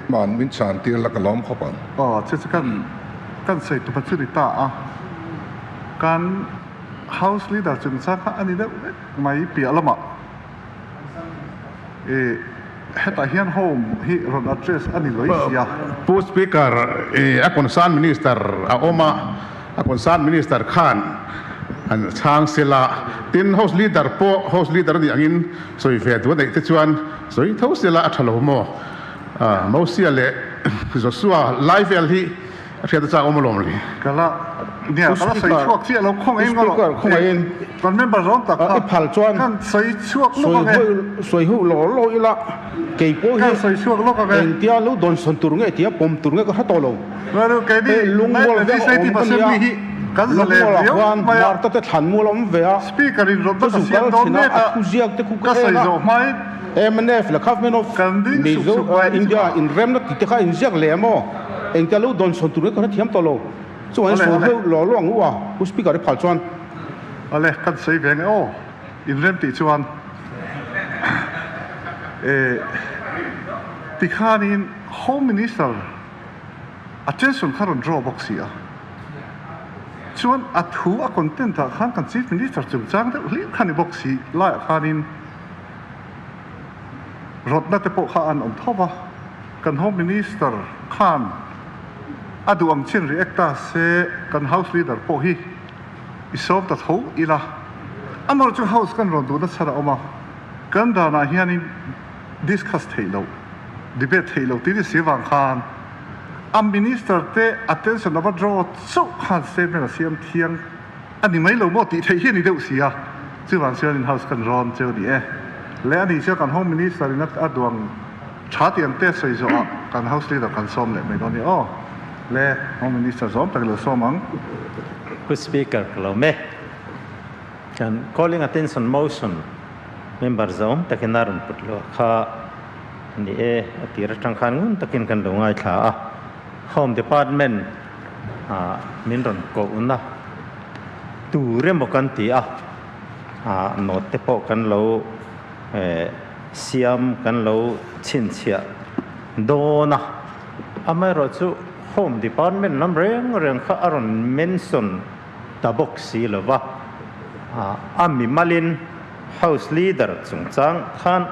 man min chan tir la kalom khopan che kan sei tu pachu ni ta kan house leader chung cha kha ani da mai pi alama heta hian home hi ron address ani loi sia pu speaker a concern minister a oma a concern minister khan an chang sela tin house leader ni angin soi ve tu dei te chuan soi tho sela a thalo mo mo sia le Joshua live el hi a thia cha omolom li kala nia kala sawichhuak chi lo khong ein lo khong ein kon member zon ta i phal chuan kan sawichhuak lo ka soi hu lo ila ke po hi sawichhuak lo ka en tia lo don son tur nge tia pom tur nge ko ha to lo ro ke ni lungmol ve sai ti pasem hi kan zale yo mar ta te than mu lom ve a speaker in rot ta siam don ne ta khu ziak te khu ka sai zo mai MNF la government of Mizo India in remna ti kha in ziak le mo en tia lo don son tur nge ko ha thiam to lo so an so lo lo ang wa ku speaker e phal chuan ale kan sei ve nge o in rem ti chuan ti khanin home minister attention kharon draw box here chuan a thu a content ta khan kan chief minister chung chang de li khani box hi la khanin rotna te po kha an om thowa kan home minister khan adu ang chin reacta se kan house leader po hi isom ta tho ila amar chu house kan ron du na chara oma kan da na hianin discuss thailo debate thailo ti siwang khan am minister te attention about draw so khan statement a siam thiang ani mai lo mo ti thei hi ni deuh sia chuwang sian in house kan ron cheu ni le ani sia kan home minister in aduang chatian te sei zo kan house leader kan som le mai doni le home minister zom tak lo somang good speaker kalome kan calling attention motion member zom takinaron putlo kha ni atira tang khan ngun takin kan lo ngai tha home department min ron ko una tu rem kan ti not te po kan lo siam kan lo chin chia do na amai ro chu home department nam reng kha aron mention ta box si lo wa ami malin house leader chung chang khan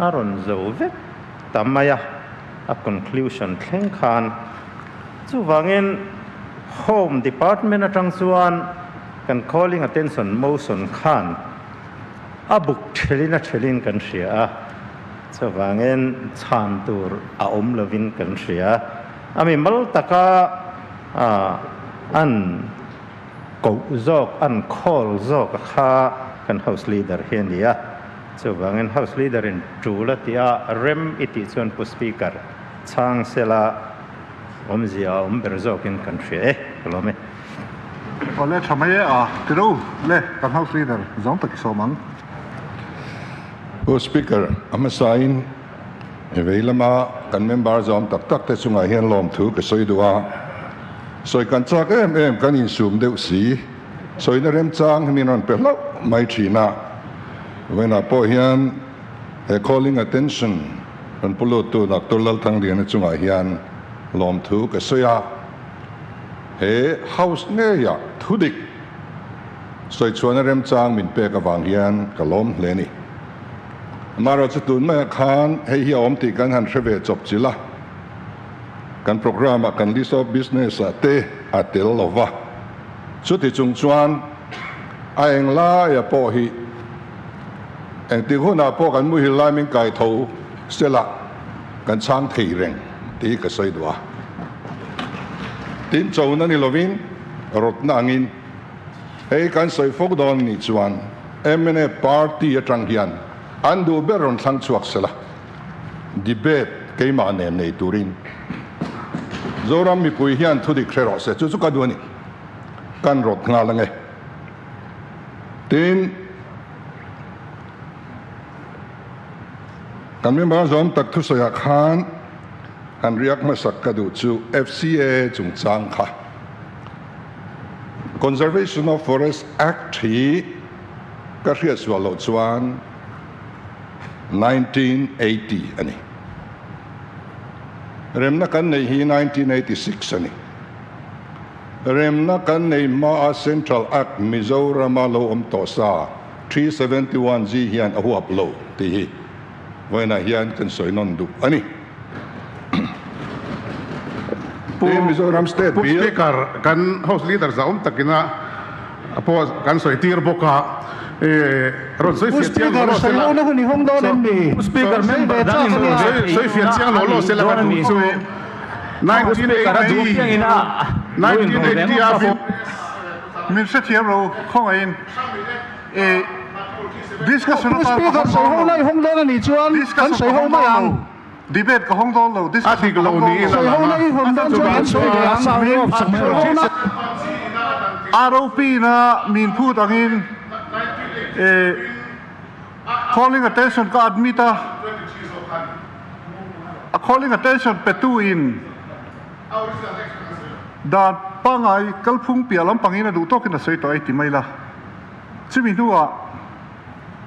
aron zo ve tamaya a conclusion thleng khan chu wangin home department atang chuan kan calling attention motion khan a book thelin kan ria chu wangin chan tur a om lovin kan ria ami mal taka an ko zok an call zok kha kan house leader hian dia chu wangin house leader in tula tia rem iti chuan pu speaker chang sela omzia berzok in country kalome ole thamaye tiro le kan house leader zong tak somang speaker am sign eveilama kan member zom tak te chunga hian lom thu ke soi duwa soi kan chak em kan in sum deuh si soi na rem chang min ron pe lo mai thina when a po hian calling attention an pulo tu nak to lal thang lian chunga hian lom thu ke soya he house nge ya thudik soi chuan rem chang min pe ka wang hian ka lom hle ni maro chutun ma khan he hi om ti kan han hreve chop chila kan program kan list of business te atel lova chuti chung chuan a eng la ya po hi eng ti huna po kan mu hi lai min kai tho sela kan chang thei reng ti ka soi dwa tin chau na ni lovin rot na angin he kan soi fok don ni chuan MNA party atang hian andu beron thang chuak sela debate keima ne nei turin zoram mi pui hian thudi khrero se chu ka duani kan rot nga lange tin kan mi ma zom tak thu soya khan han riak ma sak ka du chu FCA chung chang kha Conservation of Forest Act hi ka ria swalo chuan 1980 ani rem na kan nei hi 1986 ani rem na kan nei ma Central Act Mizoram lo to sa 371 g hian a huap lo ti hi Buaina hian kan soi non du ani Mizoram State Bill Speaker kan House Leader za takina apo kan soi tir boka ron soi fiat chiang lo sai lo na huni hong don en mi Speaker member cha soi fiat chiang lo se la ka tu so 1980 apo min se thiam lo khong in discussion speaker sai ho na hong don ani chuan kan sai ho ma yang debate ka hong don lo discussion lo ni sai ho na hong don chuan sai ga ma ro sang ROP na min phu tangin calling attention ka admita calling attention petuin da pangai kalphung pialam pangina du tokin sei to ai ti maila chimi nuwa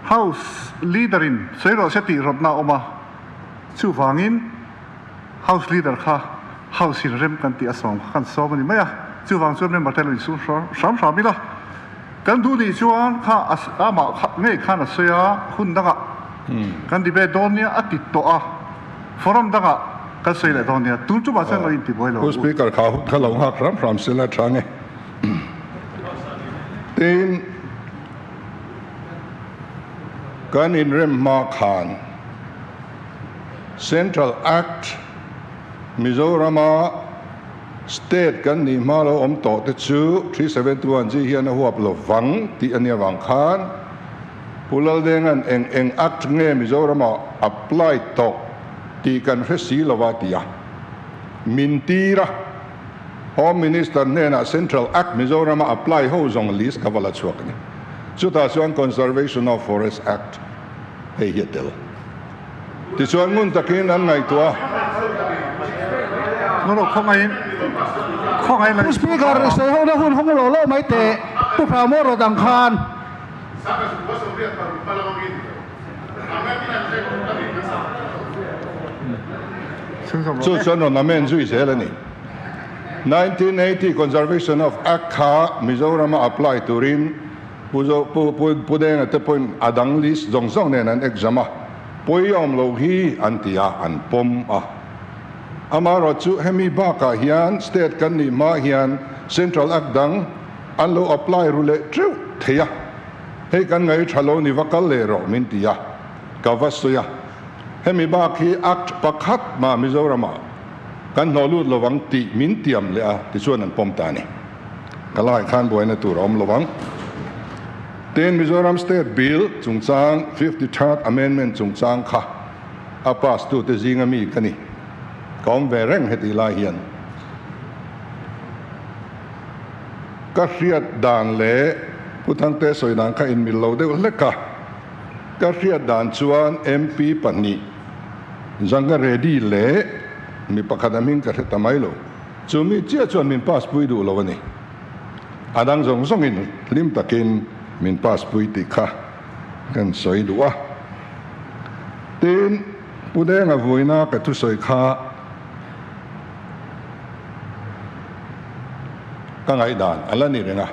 house leaderin seiro seti rodna oma chu wangin house leader kha house in rem kan ti asong kan so mani maya chu wang chu member tel su sam mila kan du di chuan kha ama nge khana soya hun daga kan di be donia ati to a forum daga kan sei le donia tu chu ba san lo inti boilo Who Speaker kha lo ha ram sela change tin kan in rem ma khan Central Act Mizoram State kan ni ma lo to te chu 371 ji hian a huap lo wang ti ania wang khan pulal dengan eng act nge Mizoram apply to ti kan resi lo wa tia mintira Home Minister nena Central Act Mizoram apply ho zong list kavala chuak ni chuta chuan Conservation of Forest Act hei hiatel ti chuan ngun takin an ngai tua no khong ai la speaker sai ho na hun hong lo lo mai te tu pha mo ro dang khan chu chuan no namen zui se la ni 1980 Conservation of Act kha Mizoram apply to rin pu deng te point adang list zong zong nen an exama poyom lo hi antia an pom a amaro chu hemi ba ka hian state kan ni ma hian Central Act dang an lo apply rule tru theya he kan ngai thalo ni vakal le ro min tia ka vasoya hemi ba khi act pakhat ma Mizoram kan nolu lowang ti min tiam le a ti chuan an pom ta ni kalai khan Buaina tur om lowang ten Mizoram State Bill chungchang 53rd Amendment chungchang kha a pass tu te zinga mi kani kom ve reng heti la hian ka riat dan le putang te soidan kha in mil lo de le ka riat dan chuan MP pani zanga ready le mi pakadaming ka tamai lo chumi chia chuan min pass pui du lo ni adang zong zong in lim takin min pass pui ti kha kan soi du a tin pudeng a Buaina ka tu soi kha ka ngai dan ala ni renga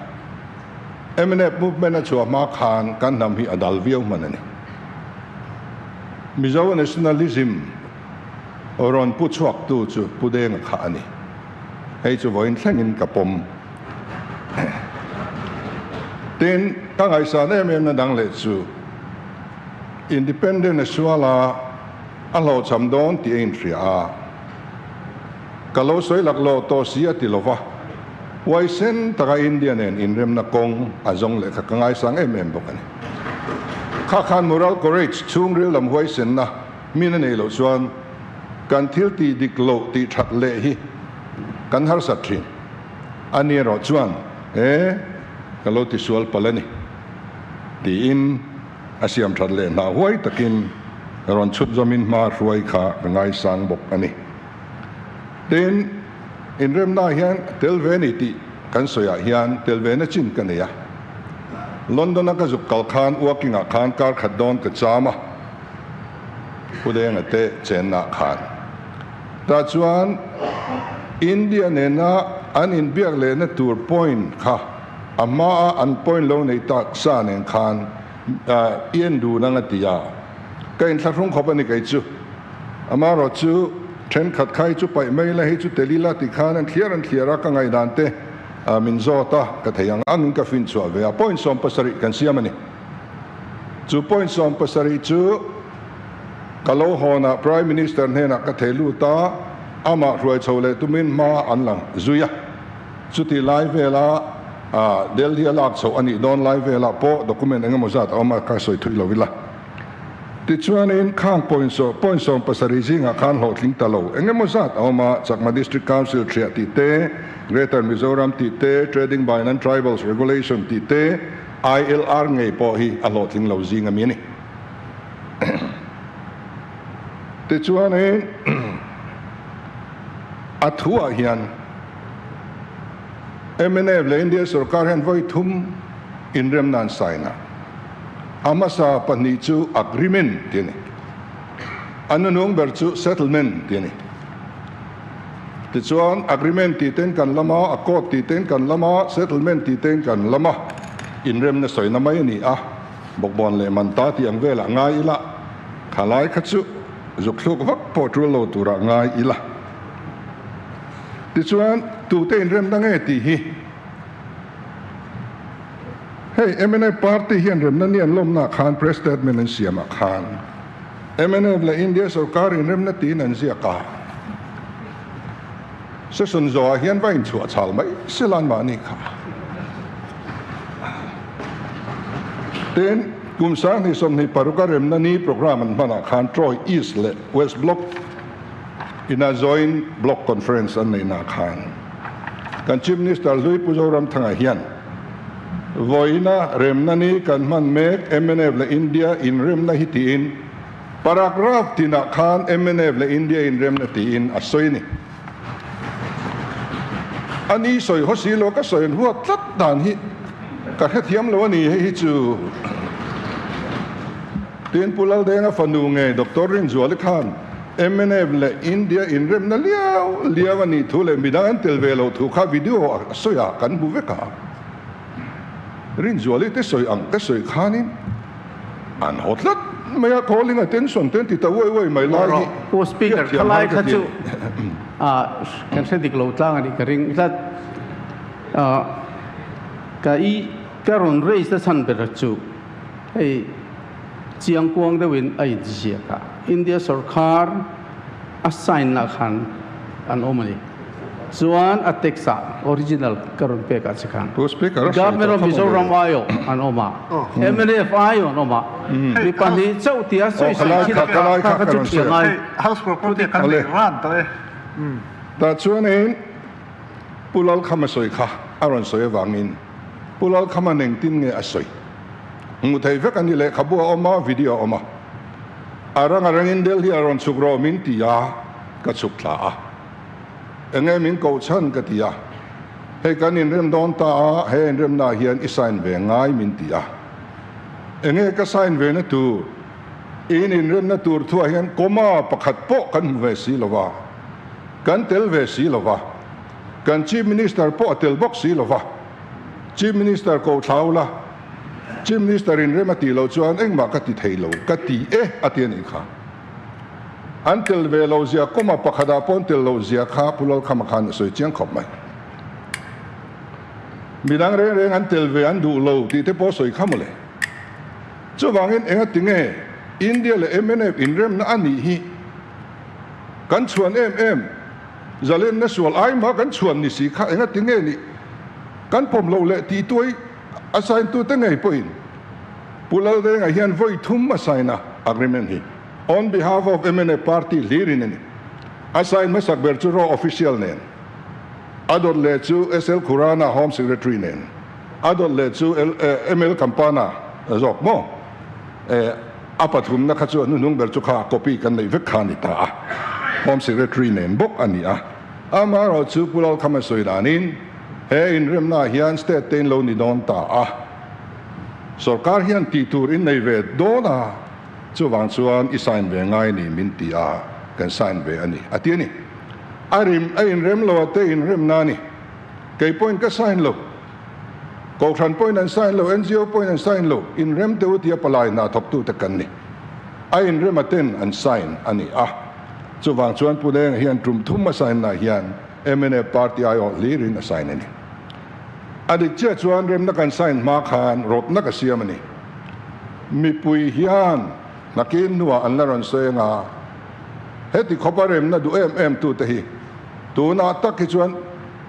MNF movement a chua ma khan kan nam hi adal viau manani Mizo nationalism oron pu chhuak tu chu pudeng kha ani hei chu voin thlengin kapom tin ka ngai sa ne mem na dang le chu independent swala alo cham don ti ein ria kalo soi lak lo to sia ti lova wai sen taka Indian en in rem na kong azong le ka ngai sang em bokani kha khan moral courage chung ril lam wai sen na min nei lo chuan kan thil ti dik lo ti that le hi kan har sa thin ani ro chuan kalo ti sual palani ti in asiam that le na huai takin ron chut zomin ma ruai kha ngai sang bok ani tin in rem na hian telveni ti kan soya hian telvena chin kan ya London ka zuk kal khan working a khan kar khadon ka chama pudeng ate chen na khan ta chuan India ne na an in biak le na tur point kha ama an point lo nei tak sa nen khan ien du na nga tia ka in thlung khop ani kai chu ama ro chu then khat khai chu pai mai la hi chu telila ti khan an thliara ka ngai dan te min zo ta ka theyang ang ka fin chu ave a point som pasari kan siamani chu point som pasari chu kalau hona prime minister ne na ka thelu ta ama ruai chole tumin ma anlang zuya chuti live vela delhi alak so ani don live vela po document engemaw zat ama ka soi thui lovila ti chuan in khang point so pasari jinga khan ho thling talo engemaw zat ama chakma district council thria ti te greater mizoram ti te trading by non tribals regulation ti te ILR ngei po hi a lo thling lo jinga mi ni ti chuan in athua hian MNF le India sarkar hian voi thum in rem nan saina amasa pani chu agreement tiani anunung ber chu settlement tiani ti chuan agreement ti ten kan lama accord ti ten kan lama settlement ti ten kan lama in rem na soina mai ni a bokbon le man ta ti ang vela ngai ila khalai khachu zukluk vak potrulo tura ngai ila ti chuan tu te in rem da nge ti hi hey MNF party hian rem na nian lom na khan press statement an siama khan MNF la India sarkar in rem na ti nan sia ka se sun zo hian vain chu chal mai silan ma ni kha ten kum sang ni som ni paruka rem na ni program an mana khan Troy East le West Block in a joint block conference an nei na khan kan chief minister lui puzoram thanga hian voina remna ni kan man mek MNF le India in remna hitiin paragraph tina khan MNF le India in remna ti in asoini ani soi hosilo ka soi huwa tlat dan hi ka hethiam lo ni hi chu tin pulal denga fanu nge Dr. Rinzual khan MNF le India in rem na liaw ani thule midang telvelo thu kha video soya kan buveka Rinzual te soi ang te soi khanin an hotlat maya calling attention ten ti tawoi mai lai po speaker khalai khachu kan se dik lo tlang ani karing lat ka I karon raise the san ber chu ei chiang kuang de win ai ji ka India sarkar assign na khan an omani chuan a teksa original karon pe ka chikhan to speaker government of Mizoram ayo an oma MNF ayo an oma mi pani chau tia soi soi chi ka chu chiangai house property kan ran ta ta chuan in pulal khama soi kha aron soi wangin pulal khama neng tin nge asoi ngu thei vek ani le khabua oma video oma arang in Delhi aron sugro min tia ka chukla a enge min ko chan ka tia he kan in rem don ta he in rem na hian isign ve ngai min tia enge ka sign ve na tu in rem na tur thua hian koma pakhat po kan ve si lova kan tel ve si lova kan chief minister po tel box si lova chief minister ko thaula chief minister in remati lo chuan engma ka ti theilo ka ti atian in kha until ve lo zia koma pakhada pon tel lo zia kha pulol khama khan soi chiang khop mai midang re until ve an du lo ti te po soi khamole chu wangin enga tinge India le MNF in rem na ani hi kan chuan zalen na sual ai ma kan chuan ni si kha enga tinge ni kan pom lo le ti toi assign tu te ngai poin pulal de ngai hian voi thum assign agreement hi on behalf of MNF party lirin ni assign masak ber chu ro official nen adot le chu SL Kurana home secretary nen adot le chu ML Kampana zok mo apathum na kha chu nung ber chu kha copy kan nei vek khani ta home secretary nen bok ani ama ro chu pulal khama soidanin he in remna hian state ten lo ni don ta sarkar hian ti tur in nei ve dona chu wang chuan i sign ve ngai ni min ti kan sign ve ani atiani in rem lo te in rem nani ke point ka sign lo ko than point and sign lo NGO point and sign lo in rem te utia palai na thop tu ta kan ni in rem aten and sign ani chu wang chuan pu deng hian trum thum ma sign na hian MNA party ai o lirin a sign ani adik che chuan rem na kan sign ma khan rot na ka siam ani mi pui hian nakin nuwa an la ron soenga heti khoparem na du tu te hi tu na tak ki chuan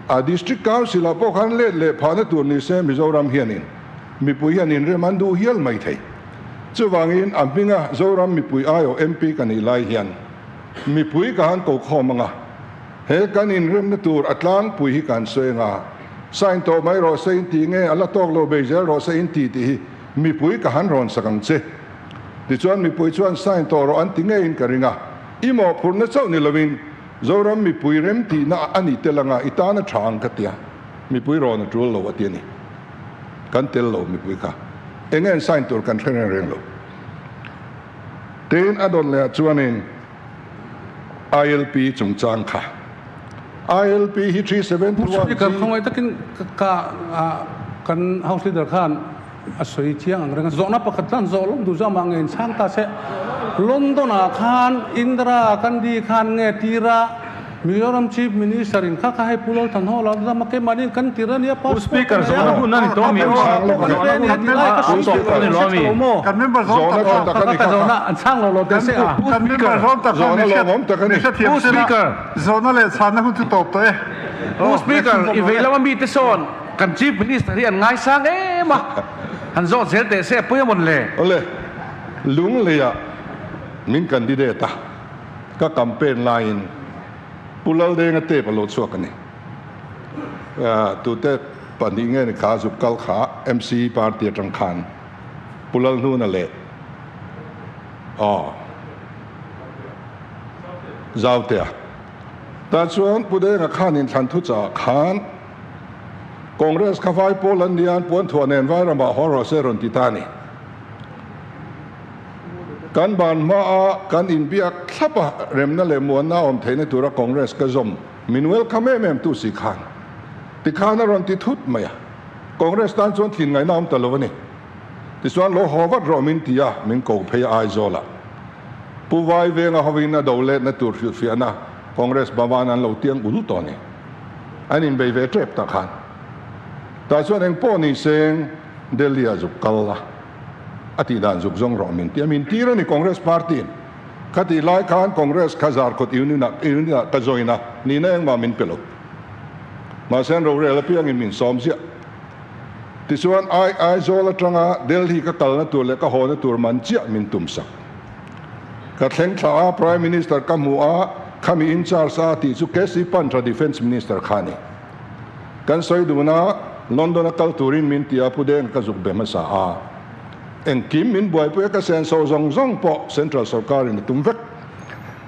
a district council a po khan le phana tur ni se Mizoram hianin mi pui hianin reman du hial mai thei chu wangin ampinga zoram mi pui ayo MP kan i lai hian mi pui ka han ko khomanga he kan in rem na tur atlang pui hi kan soenga sign to mai ro sein ti nge ala tok lo be zer ro sein ti ti mi pui ka han ron sakang che ti chuan mi pui chuan sign to ro an ti nge in karinga imo phurna chau ni lovin zoram mi pui rem ti na ani telanga itana thang ka tia mi pui ro na trul lo ati ni kan tel lo mi pui ka engen sign to kan thren reng lo ten adon le chuanin ILP chung chang kha ILP hi 371 kan khong ai takin ka kan house leader khan a soi chiang ang rang zona pakhat tan zolom du jama ngen sang ta se London a khan Indra kandi khan nge tira Mizoram chief minister in kha hai pulol than ho la da make manin kan tira ni pa speaker zona hu nani to mi kan member zona ka zona an sang lo te se a kan member zona lo ngom ta kan ni speaker zona le chana hu tu top to speaker iveila mi te son kan chief minister hi an ngai sang ma han zo zel te se pu mon le ole lung le ya min candidate ka campaign line pulal de ngate palo chuak ani tu te pani nge ni kha zup kal kha MC party atang khan pulal nu na le zaute ta chuan pude nga khan in than thu cha khan Congress ka vai Polandian puan thuan environment horror seron titani kan ban ma kan in biak thapa remna le muan na om theine tura Congress ka zom min welcome mem tu si khan ti khan ron ti thut maya Congress tan chon thin ngai nam talovani ti chuan lo howat ro min tia min ko phei ai zola pu vai venga hovina dole na tur fiana Congress bawan an lo tiang ul to ni anin be ve trep ta khan ta chuan eng po ni seng delia zu kalla ati dan zuk zong ro min tira ni Congress party khati lai khan Congress khazar khot iunina ka joina ni na eng ma min pelo ma sen ro re la piang in min som sia ti chuan ai zola tanga Delhi ka kalna tur le ka hona tur man chia min tumsa ka thleng thla prime minister kamua khami in charge sa ti chu kesi pantra defense minister khani kan soi duna London kal turin min tia pudeng ka zuk bema sa en kim min boy pu ka sen so zong po central sarkar in tumvek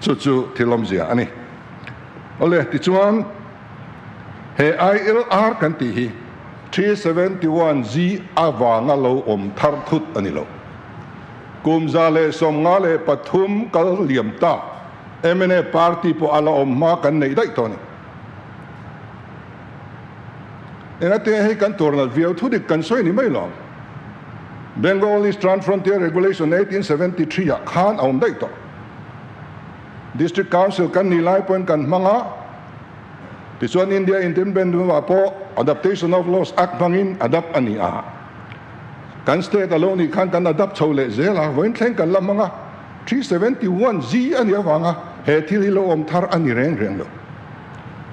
chu thilom zia ani ole ti chuan he ILR kan ti hi 371Z awanga lo om thar thut ani lo kumza le somnga le pathum kal liam ta MNA party po ala om ma kan nei dai to ni enate he kan tornal view thu dik kan soi ni mai lo Bengal East Trans-Frontier Regulation 1873 ya khan aum dai to District Council kan nilai point kan manga Tisuan India Independent po Adaptation of Laws Act bangin adapt ani kan state alone kan adapt chole zela wen thleng kan lamanga 371Z ani awanga he thili lo om thar ani reng lo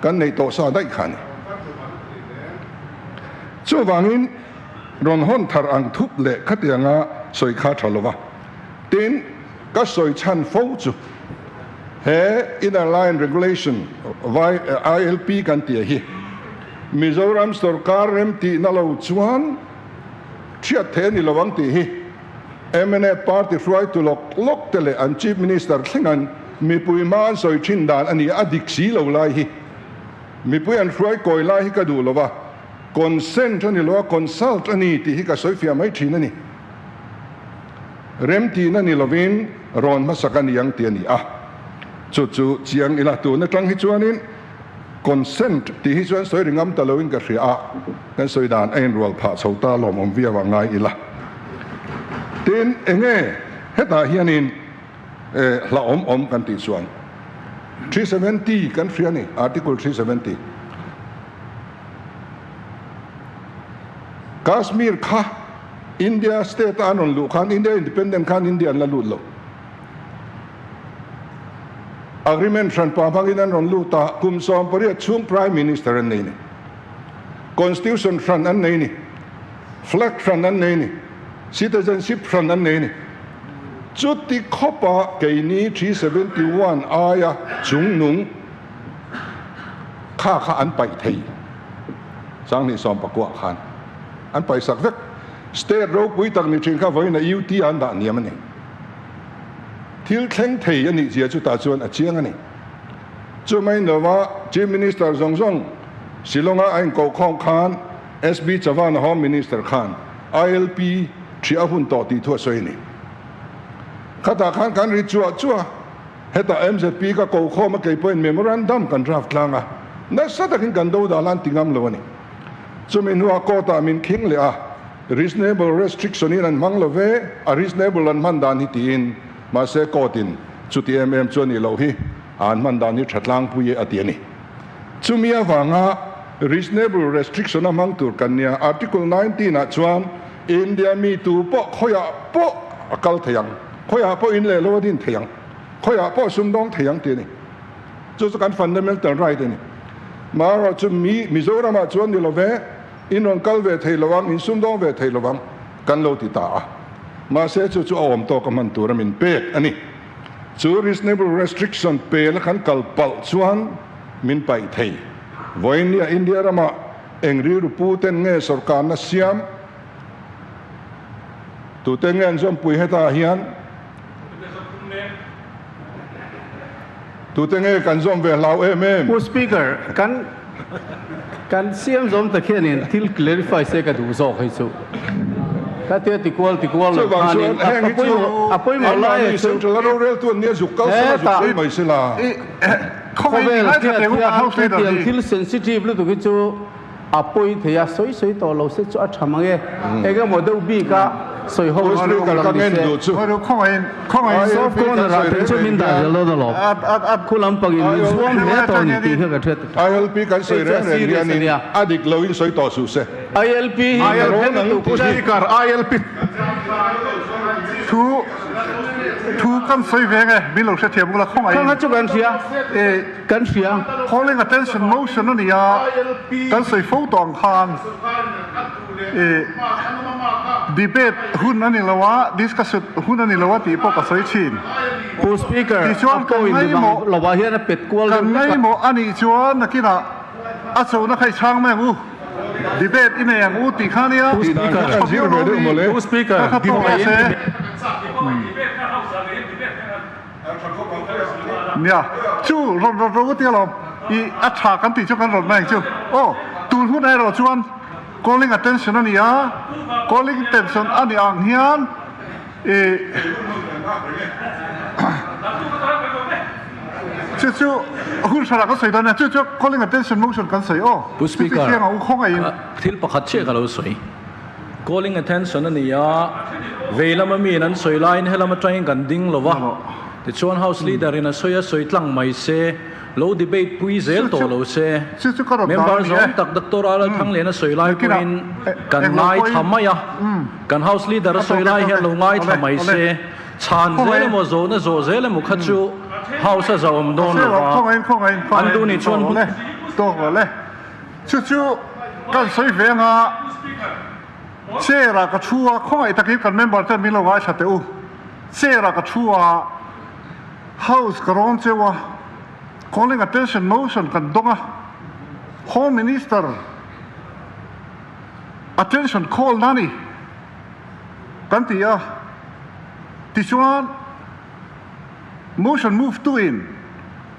kan nei to sa dai khan chu wangin ron hon thar ang thup le khatianga soi kha thalova tin ka soi chan fo chu he inner line regulation ILP kan ti hi Mizoram sarkar rem ti na lo chuan thia the ni lowang ti hi MNA party try to lok tele an chief minister thingan mi pui man soi thin dan ani adik si lo lai hi mi pui an try koi lai hi ka du lova consent ani lo consult ani ti hi ka soi fia mai thin ani rem ti na ni lovin ron ma sakani yang ti ani chu chiang ila tu na tang hi chuanin consent ti hi chuan soi ringam taloin ka hria kan soi dan ein rol pha chhota lom om via wa ngai ila tin enge heta hianin la om kan ti chuan 370 kan hria ni article 370 Kashmir kha India state anon lu khan India independent khan India la lu lo agreement tran pa bangin an ron lu ta kum som pari chung prime minister an nei ni constitution tran an nei ni flag tran an nei ni citizenship tran an nei ni chuti khopa ke ni 371 aya chung nung kha an pai thei sang ni som pakwa khan an pai sak vek state ro pui tak ni thin kha voina UT an da niam ani thil thleng thei ani zia chu ta chuan a chiang ani chu mai nowa chief minister zongjong silonga ain ko khong khan SB Chavan home minister khan ILP thiahun to ti thu soi ni khata khan kan ri chua heta MZP ka ko khoma ke point memorandum kan draft langa na satakin kan do da lan tingam lo ani chu min huwa ko ta min king le a reasonable restriction in an manglove a reasonable an mandan hi tin ma se kotin chuti chuni lo hi an mandan ni thatlang puye atiani chumia wanga reasonable restriction among tur kanya article 19 a chuan India mi tu po khoya po akal thayang khoya po in le lo din thayang khoya po sumdong thayang ti ni chu kan fundamental right ni mara chu Mizoram a chuan ni lo ve in on kalve thei lawang in sumdong ve thei lawang kan lo ti ta ma se chu awam to ka man tur min pek ani chu reasonable restriction pe la kan kalpal chuan min pai thei voinia India rama engri ru puten nge sarkar na siam tu tengen zom pui heta hian tu tenge kan zom ve lau Who speaker kan siam zom ta khianin thil clarify se ka du zo khai chu ka te ti kwal khanin apoi mo lai central rural tu ne zukal sa mai sila khovel thil sensitive lu tu chu apoi theya soi to lo se chu a thamange ega model bi ka soi ho ka ngen du chu khong so ko na ra chu min da lo da lo khulam pagin zuam ne to ni ti ka thet ILP kan soi re ni adik lo in soi to su se ILP ILP thu kan soi ve nge mi lo se thiam la khong ai khang chu kan sia calling attention motion ni ya kan soi pho tong khan debate hun ani lawa discussion hun ani lawa ti po ka soi chin Who speaker ti chuan kan ngai mo lawa hian pet kwal kan ngai mo ani chuan nakina a chou na khai chang me ngu debate ine yang u ti khania Who speaker nia chu ro ti lo I a tha kan ti chu kan ro mai chu oh tu hu dai ro chuan calling attention ani ya calling attention ani ang hian chu hun sara ka soi dan chu calling attention motion kan soi oh Who speaker hian au khong ai thil pakhat che ka lo soi calling attention ani ya veilama mi nan soi line helama train kan ding lova the chuan house leader in a soya soi tlang mai se low debate pui zel to lo se members on tak doctoral thang le na soi lai puin kan nai thamaya kan house leader soi lai he lo ngai thamai se chan zel mo zo na zo zel mo khachu house a zom don lo an du ni chuan to le chu kan soi ve nga chera ka chua khong ai takip kan member ta mi lo wa cha te u chera ka chua house karon chewa calling attention motion kan donga home minister attention call nani kan tia tichuan motion move to in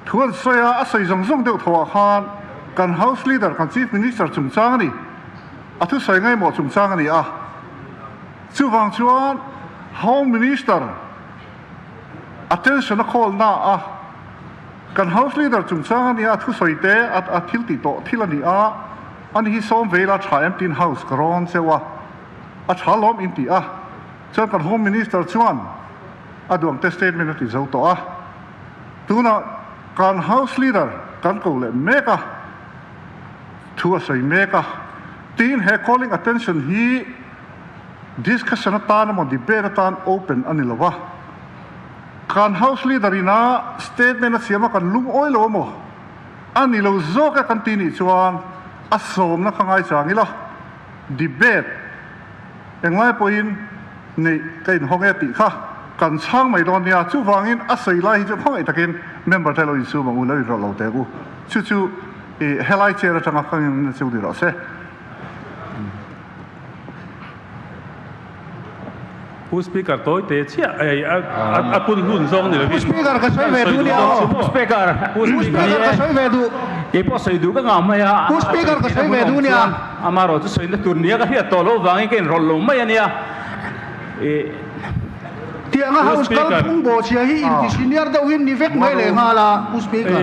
thuan soya a soi zong deuh thaw khan kan house leader kan chief minister chungchang ani athu soi ngai mo chungchang ani a chuwang chuan home minister attention a call na a kan house leader chung chang ani a thu soite a thil ti to thil ani a ani hi som vela tha em tin house karon sewa a tha lom in ti a chuan kan home minister chuan a duang te statement ti zo to a tuna kan house leader kan ko le meka thu a soi meka tin he calling attention hi discussion tan mo debate tan open ani lova kan house leader ina statement siama kan lum oilo mo ani lo zo ka kan tini chuan a som na khangai changila debate engai poin nei kain honge ti kha kan chang mai don nia chu wangin a sei lai hi chu khoi takin member telo isu ma ulai ro lo te gu chu helai chera changa khang chu di ro se speaker tối tế chia pun hun zong ni speaker ka soi ve du nia speaker ka soi ve du e po soi du ka ngam mai a speaker ka soi ve du nia amaro chu soi na tur nia ka hi to lo wangi ken rol lo mai ania e tiang house kal phung bo chia hi in senior da win ni vek mai le nga la speaker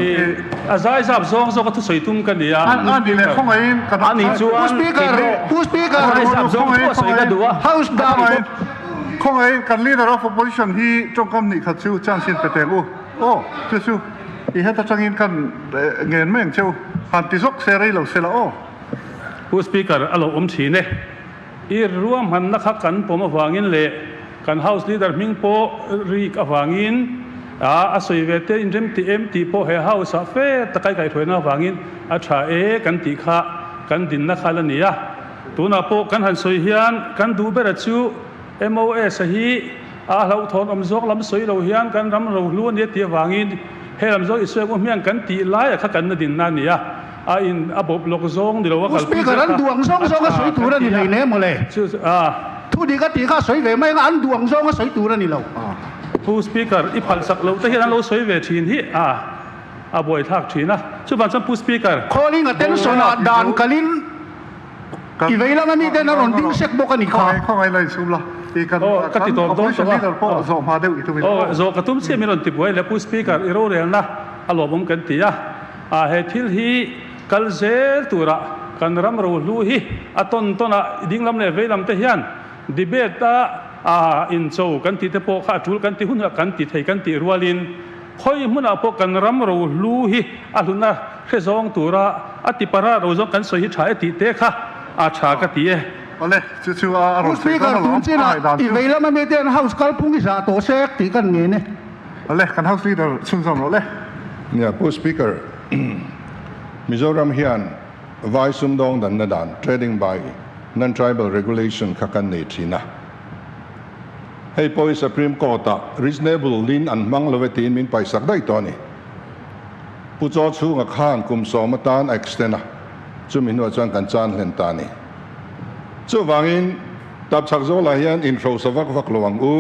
azai sab zong zo ka tu soi tum ka nia an di le khong ai kan ani chuan speaker azai sab zong tu soi ka du house da không ai kan leader of opposition hi trong kam ni khat chu chan sin peteng o chu I heta changin kan ngen meng cheu han ti zok se rei lo se la o speaker alo thi ne I ruam han na kha kan pom awangin le kan house leader ming po ri ka awangin a soi ve te in rem ti em ti po he house a fe takai kai thoina awangin a tha e kan ti kha kan din na khala nia tuna po kan han soi hian kan du bera chu MOS hi a lau thon zok lam soi lo hian kan ram ro lu ne ti awangin he lam zo iswe ko mian kan ti lai kha kan na din na nia a in abob lok zong di lo wa speaker an duang zong zong a soi tur ani ne mo le thu di ka ti kha soi ve mai an duang zong a soi tur ani lo speaker I phal sak lo te hian lo soi ve thin hi a boi thak thina chu ban sam speaker calling attention a dan kalin I veila ma mi den ron ding sek bok ani kha không ai lai sum la I kan ka ti tom tom leader po zo ma deu I tu mi zo ka tum se mi ron ti boi le speaker I ro rel na a lo bom kan ti ya a he thil hi kal zel tura kan ram ro lu hi a ton a ding lam le veilam te hian debate a in so kan ti te po kha thul kan ti hun kan ti thei kan ti rualin khoi huna po kan ram ro lu hi a luna khe zong tura a ti para ro zo kan so hi thai ti te kha a cha ka ti e ole chu a ro speaker tun china I veila ma mi den house kal phung ki sa to sek ti kan nge ne ole kan house leader chun zom ole yeah speaker Mizoram hian vai sum dong dan na dan trading by non tribal regulation khakan nei thina hey poi supreme court reasonable lin an mang lovetin min pai sak dai to ni pu cho chu nga khan kum so ma tan extena chu min wa chuan kan chan hlen ta ni chu wangin tap chak zo la hian in ro sa vak lowang u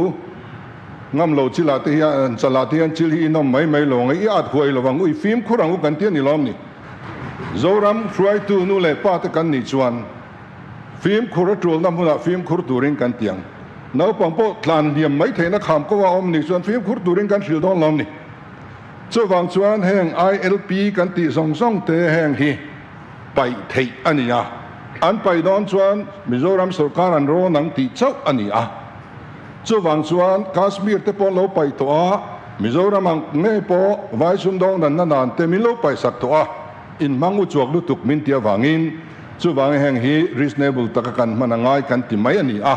ngam lo chila te hian chala te hian chil hi nom mai lowang I at huai lowang u film khurang u kan tian ni lom ni zoram try to nu le pa te kan ni chuan film khur trol na huna film khur turing kan tiang nau pang po tlan liam mai theina kham ko wa om ni chuan film khur turing kan hril don lom ni chu wang chuan heng ILP kan ti song te heng hi pai thei ania an pai don chuan Mizoram sarkar an ro nang ti chau ania chu wang chuan Kashmir te pon lo pai to a Mizoram ang nge po vai sum dong nan nan te min lo pai sak to a in mangu chuak lu tuk min tia wangin chu wang heng hi reasonable takakan manangai kan ti mai ani a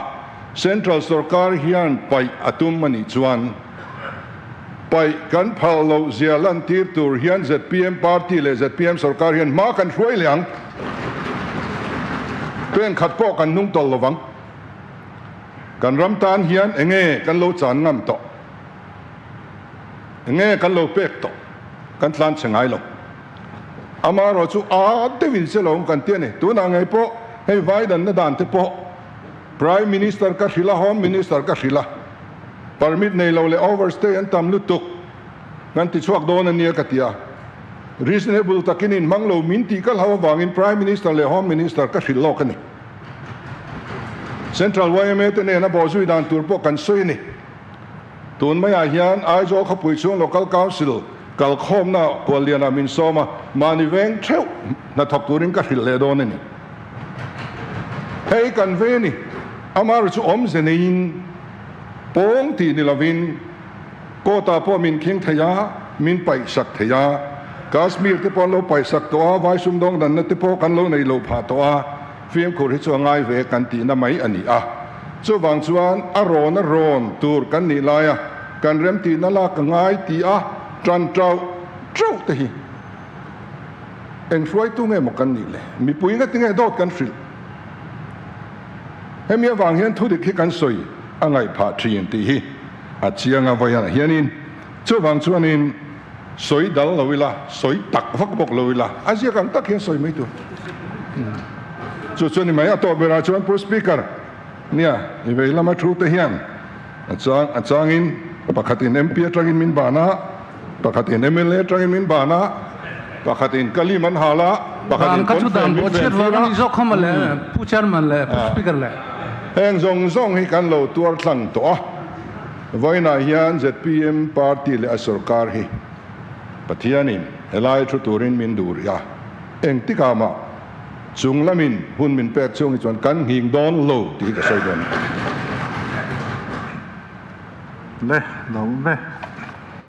central sarkar hian pai atum mani chuan pai kan phal lo zialan tir tur hian ZPM party le ZPM sarkar hian ma kan hruai liang pen khat po kan nung tol lowang kan ramtan hian enge kan lo chan ngam to enge kan lo pek to kan tlan chengai lo amaro chu a devin se lo kan tiane tu na ngai po hei vai dan na dan te po prime minister ka hrila home minister ka hrila permit nei lo le overstay an tam lu tuk kan ti chuak don ania ka tia reasonable takinin manglo minti kal hawa wangin prime minister le home minister ka hril lo kani central YMA te ne na bo zui dan tur po kan soi ni tun maya hian ai zo kha pui chung local council kal khom na kwaliana min soma mani veng theu na thok turin ka hil le don ni hei kan ve ni amar chu om zenin pong ti ni lavin ko ta po min king thaya min pai sak thaya Kashmir te pon lo pai sak to a vai sum dong dan na te po kan lo nei lo pha to a phim khur hi chu ngai ve kan ti na mai ani a chu wang chuan a ron tur kan ni la ya kan rem ti na la ka ngai ti a tran trau te hi eng hruai tu nge mo kan ni le mi pui nga ti nge dot kan fril hem ya wang hian thu dik hi kan soi a ngai pha thin ti hi a chianga vaya hianin chu wang chuan in soi dal lovila soi tak vak bok lovila azia kan tak hian soi mai tu chu ni mai a to bera chuan pro speaker nia i ve lama thu te hian achang in pakhatin MP atangin min bana pakhatin MLA atangin min bana pakhatin kaliman hala pakhatin ka chu dan bo chet wa ni zo kham le pu chairman le pu speaker le heng zong hi kan lo tuar thlang to a Buaina hian ZPM party le a sarkar hi pathianin helai thu turin min dur ya eng tikama chunglamin hun min pek chung chuan kan hing don lo ti ka sai don le no me